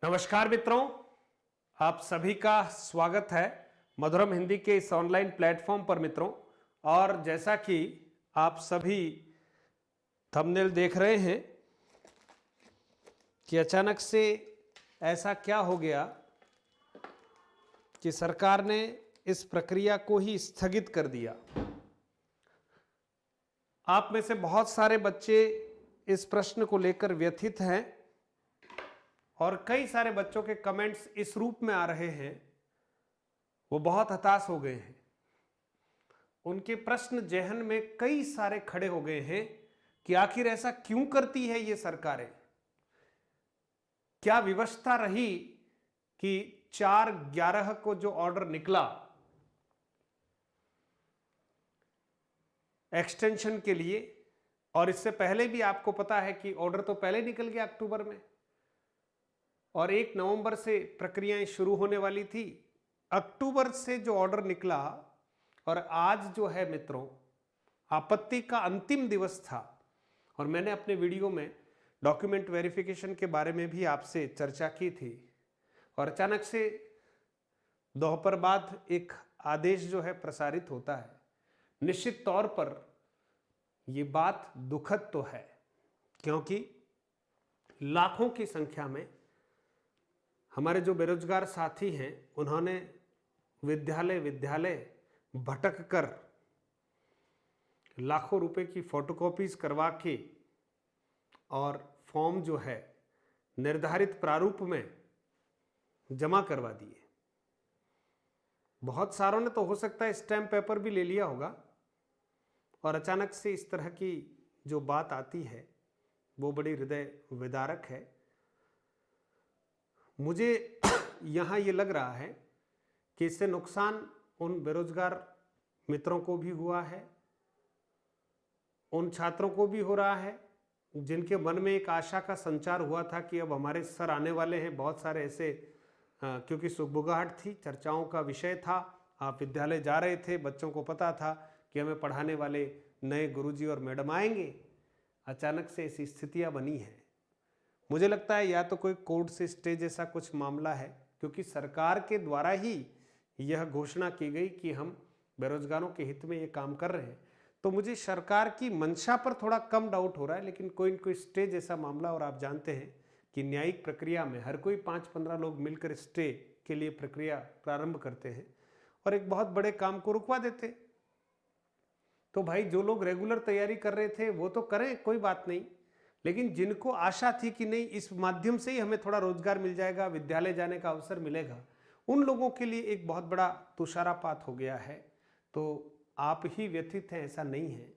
नमस्कार मित्रों, आप सभी का स्वागत है मधुरम हिंदी के इस ऑनलाइन प्लेटफॉर्म पर मित्रों। और जैसा कि आप सभी थंबनेल देख रहे हैं कि अचानक से ऐसा क्या हो गया कि सरकार ने इस प्रक्रिया को ही स्थगित कर दिया। आप में से बहुत सारे बच्चे इस प्रश्न को लेकर व्यथित हैं और कई सारे बच्चों के कमेंट्स इस रूप में आ रहे हैं, वो बहुत हताश हो गए हैं। उनके प्रश्न जहन में कई सारे खड़े हो गए हैं कि आखिर ऐसा क्यों करती है ये सरकारें। क्या व्यवस्था रही कि 4/11 को जो ऑर्डर निकला एक्सटेंशन के लिए, और इससे पहले भी आपको पता है कि ऑर्डर तो पहले निकल गया अक्टूबर में और 1 नवंबर से प्रक्रियाएं शुरू होने वाली थी। अक्टूबर से जो ऑर्डर निकला और आज जो है मित्रों आपत्ति का अंतिम दिवस था, और मैंने अपने वीडियो में डॉक्यूमेंट वेरिफिकेशन के बारे में भी आपसे चर्चा की थी। और अचानक से दोपहर बाद एक आदेश जो है प्रसारित होता है। निश्चित तौर पर यह बात दुखद तो है, क्योंकि लाखों की संख्या में हमारे जो बेरोजगार साथी हैं उन्होंने विद्यालय भटक कर लाखों रुपए की फोटोकॉपीज करवा के और फॉर्म जो है निर्धारित प्रारूप में जमा करवा दिए। बहुत सारों ने तो हो सकता है स्टैम्प पेपर भी ले लिया होगा, और अचानक से इस तरह की जो बात आती है वो बड़ी हृदय विदारक है। मुझे यहाँ ये लग रहा है कि इससे नुकसान उन बेरोजगार मित्रों को भी हुआ है, उन छात्रों को भी हो रहा है जिनके मन में एक आशा का संचार हुआ था कि अब हमारे सर आने वाले हैं। बहुत सारे ऐसे क्योंकि सुगबुगाहट थी, चर्चाओं का विषय था, आप विद्यालय जा रहे थे, बच्चों को पता था कि हमें पढ़ाने वाले नए गुरुजी और मैडम आएंगे। अचानक से ऐसी स्थितियाँ बनी हैं। मुझे लगता है या तो कोई कोर्ट से स्टे जैसा कुछ मामला है, क्योंकि सरकार के द्वारा ही यह घोषणा की गई कि हम बेरोजगारों के हित में ये काम कर रहे हैं। तो मुझे सरकार की मंशा पर थोड़ा कम डाउट हो रहा है, लेकिन कोई न कोई स्टे जैसा मामला, और आप जानते हैं कि न्यायिक प्रक्रिया में हर कोई 5-15 लोग मिलकर स्टे के लिए प्रक्रिया प्रारंभ करते हैं और एक बहुत बड़े काम को रुकवा देते। तो भाई जो लोग रेगुलर तैयारी कर रहे थे वो तो करें, कोई बात नहीं, लेकिन जिनको आशा थी कि नहीं इस माध्यम से ही हमें थोड़ा रोजगार मिल जाएगा, विद्यालय जाने का अवसर मिलेगा, उन लोगों के लिए एक बहुत बड़ा तुषारापात हो गया है। तो आप ही व्यथित हैं ऐसा नहीं है,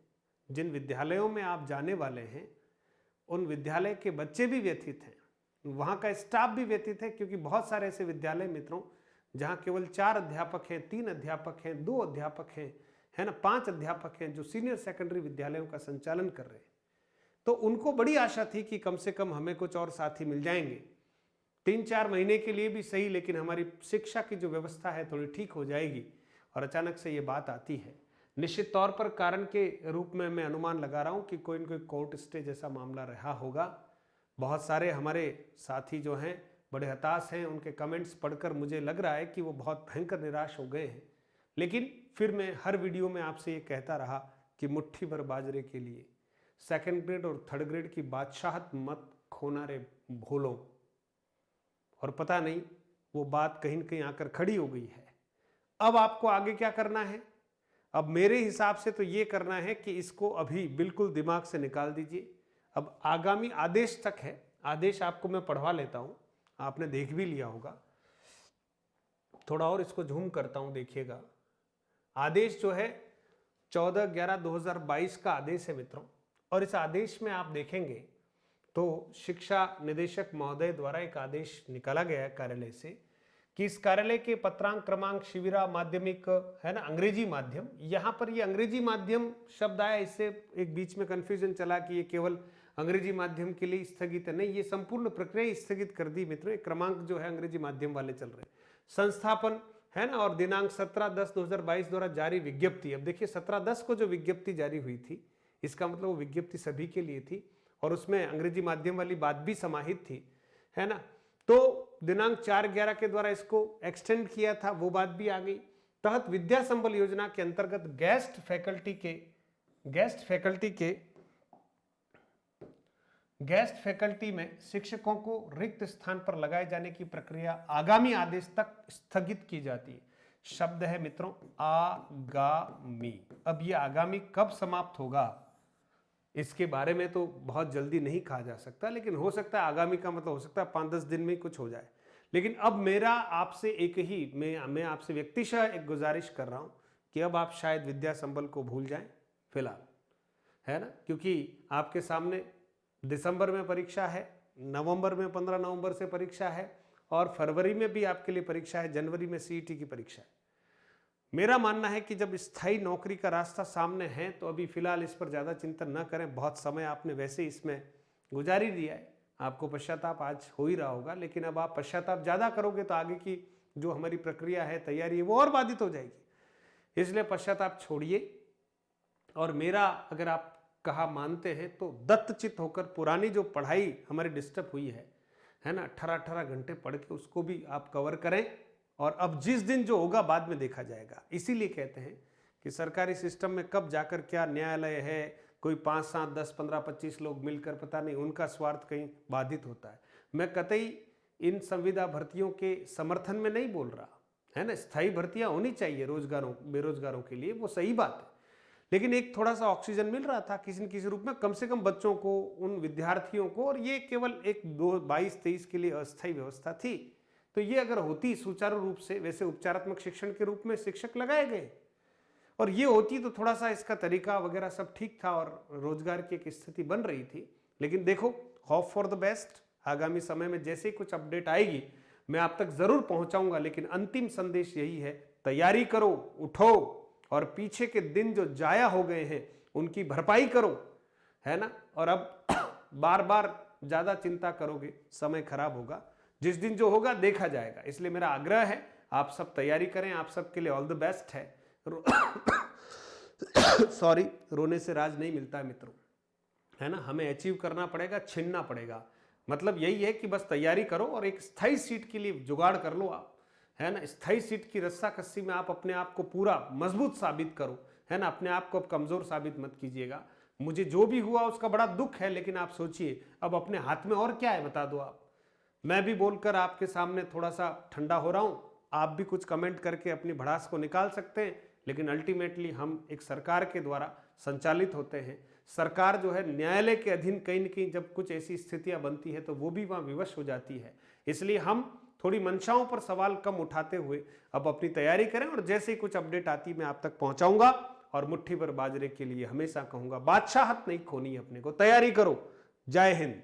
जिन विद्यालयों में आप जाने वाले हैं उन विद्यालय के बच्चे भी व्यथित हैं, वहाँ का स्टाफ भी व्यथित है, क्योंकि बहुत सारे ऐसे विद्यालय मित्रों जहाँ केवल 4 अध्यापक हैं, 3 अध्यापक हैं, 2 अध्यापक हैं, है ना, 5 अध्यापक हैं जो सीनियर सेकेंडरी विद्यालयों का संचालन कर रहे हैं। तो उनको बड़ी आशा थी कि कम से कम हमें कुछ और साथी मिल जाएंगे, 3-4 महीने के लिए भी सही, लेकिन हमारी शिक्षा की जो व्यवस्था है थोड़ी ठीक हो जाएगी। और अचानक से ये बात आती है। निश्चित तौर पर कारण के रूप में मैं अनुमान लगा रहा हूँ कि कोई न कोई कोर्ट स्टे जैसा मामला रहा होगा। बहुत सारे हमारे साथी जो हैं बड़े हताश हैं, उनके कमेंट्स पढ़कर मुझे लग रहा है कि वो बहुत भयंकर निराश हो गए हैं। लेकिन फिर मैं हर वीडियो में आपसे ये कहता रहा कि मुट्ठी भर बाजरे के लिए सेकंड ग्रेड और थर्ड ग्रेड की बादशाहत मत खोना रे भोलों। और पता नहीं वो बात कहीं न कहीं आकर खड़ी हो गई है। अब आपको आगे क्या करना है? अब मेरे हिसाब से तो ये करना है कि इसको अभी बिल्कुल दिमाग से निकाल दीजिए। अब आगामी आदेश तक है, आदेश आपको मैं पढ़वा लेता हूं, आपने देख भी लिया होगा, थोड़ा और इसको झूम करता हूं, देखिएगा। आदेश जो है 14/11/2022 का आदेश है मित्रों, और इस आदेश में आप देखेंगे तो शिक्षा निदेशक महोदय द्वारा एक आदेश निकाला गया है कार्यालय से कि इस कार्यालय के पत्रांक क्रमांक शिविरा माध्यमिक, है ना, अंग्रेजी माध्यम, यहां पर ये अंग्रेजी माध्यम शब्द आया, इससे एक बीच में कंफ्यूजन चला कि ये केवल अंग्रेजी माध्यम के लिए स्थगित है। नहीं, ये संपूर्ण प्रक्रिया स्थगित कर दी मित्रों। क्रमांक जो है अंग्रेजी माध्यम वाले चल रहे। संस्थापन, है ना, और दिनांक 17/10/2022 द्वारा जारी विज्ञप्ति। अब देखिए 17/10 को जो विज्ञप्ति जारी हुई थी, इसका मतलब वो विज्ञप्ति सभी के लिए थी और उसमें अंग्रेजी माध्यम वाली बात भी समाहित थी, है ना। तो दिनांक 4/11 के द्वारा इसको एक्सटेंड किया था, वो बात भी आ गई। तहत विद्या संबल योजना के अंतर्गत गेस्ट फैकल्टी में शिक्षकों को रिक्त स्थान पर लगाए जाने की प्रक्रिया आगामी आदेश तक स्थगित की जाती है। शब्द है मित्रों आगामी। अब ये आगामी कब समाप्त होगा इसके बारे में तो बहुत जल्दी नहीं कहा जा सकता, लेकिन हो सकता है आगामी का मतलब हो सकता है 5-10 दिन में कुछ हो जाए। लेकिन अब मेरा आपसे मैं आपसे व्यक्तिशः एक गुजारिश कर रहा हूं कि अब आप शायद विद्या संबल को भूल जाएं फिलहाल, है ना, क्योंकि आपके सामने दिसंबर में परीक्षा है, नवंबर में 15 नवंबर से परीक्षा है, और फरवरी में भी आपके लिए परीक्षा है, जनवरी में सीईटी की परीक्षा है। मेरा मानना है कि जब स्थायी नौकरी का रास्ता सामने है तो अभी फिलहाल इस पर ज़्यादा चिंतन न करें। बहुत समय आपने वैसे इसमें गुजार ही दिया है, आपको पश्चाताप आज हो ही रहा होगा, लेकिन अब आप पश्चाताप ज़्यादा करोगे तो आगे की जो हमारी प्रक्रिया है, तैयारी है, वो और बाधित हो जाएगी। इसलिए पश्चाताप छोड़िए, और मेरा अगर आप कहा मानते हैं तो दत्तचित होकर पुरानी जो पढ़ाई हमारी डिस्टर्ब हुई है ना, 18 घंटे पढ़ के उसको भी आप कवर करें, और अब जिस दिन जो होगा बाद में देखा जाएगा। इसीलिए कहते हैं कि सरकारी सिस्टम में कब जाकर क्या न्यायालय है, कोई 5, 7, 10, 15, 25 लोग मिलकर, पता नहीं उनका स्वार्थ कहीं बाधित होता है। मैं कतई इन संविदा भर्तियों के समर्थन में नहीं बोल रहा, है ना, स्थायी भर्तियां होनी चाहिए बेरोजगारों के लिए, वो सही बात है, लेकिन एक थोड़ा सा ऑक्सीजन मिल रहा था किसी न किसी रूप में, कम से कम बच्चों को, उन विद्यार्थियों को, और ये केवल एक 22-23 के लिए अस्थायी व्यवस्था थी। तो ये अगर होती सुचारू रूप से, वैसे उपचारात्मक शिक्षण के रूप में शिक्षक लगाए गए, और ये होती तो थोड़ा सा इसका तरीका वगैरह सब ठीक था और रोजगार की एक स्थिति बन रही थी। लेकिन देखो, होप फॉर द बेस्ट, आगामी समय में जैसे ही कुछ अपडेट आएगी मैं आप तक जरूर पहुंचाऊंगा। लेकिन अंतिम संदेश यही है, तैयारी करो, उठो, और पीछे के दिन जो जाया हो गए हैं उनकी भरपाई करो, है ना। और अब बार बार ज्यादा चिंता करोगे समय खराब होगा, जिस दिन जो होगा देखा जाएगा। इसलिए मेरा आग्रह है आप सब तैयारी करें, आप सबके लिए ऑल द बेस्ट है। सॉरी, रोने से राज नहीं मिलता है मित्रों, है ना, हमें अचीव करना पड़ेगा, छीनना पड़ेगा। मतलब यही है कि बस तैयारी करो और एक स्थायी सीट के लिए जुगाड़ कर लो आप, है ना। स्थायी सीट की रस्सा कस्सी में आप अपने आप को पूरा मजबूत साबित करो, है ना, अपने आप को अब कमजोर साबित मत कीजिएगा। मुझे जो भी हुआ उसका बड़ा दुख है, लेकिन आप सोचिए अब अपने हाथ में और क्या है, बता दो आप। मैं भी बोलकर आपके सामने थोड़ा सा ठंडा हो रहा हूं, आप भी कुछ कमेंट करके अपनी भड़ास को निकाल सकते हैं, लेकिन अल्टीमेटली हम एक सरकार के द्वारा संचालित होते हैं। सरकार जो है न्यायालय के अधीन कहीं न कहीं जब कुछ ऐसी स्थितियां बनती है तो वो भी वहां विवश हो जाती है। इसलिए हम थोड़ी मंशाओं पर सवाल कम उठाते हुए अब अपनी तैयारी करें, और जैसे ही कुछ अपडेट आती मैं आप तक पहुंचाऊंगा। और मुट्ठी भर बाजरे के लिए हमेशा कहूंगा, बादशाहत नहीं खोनी अपने को, तैयारी करो। जय हिंद।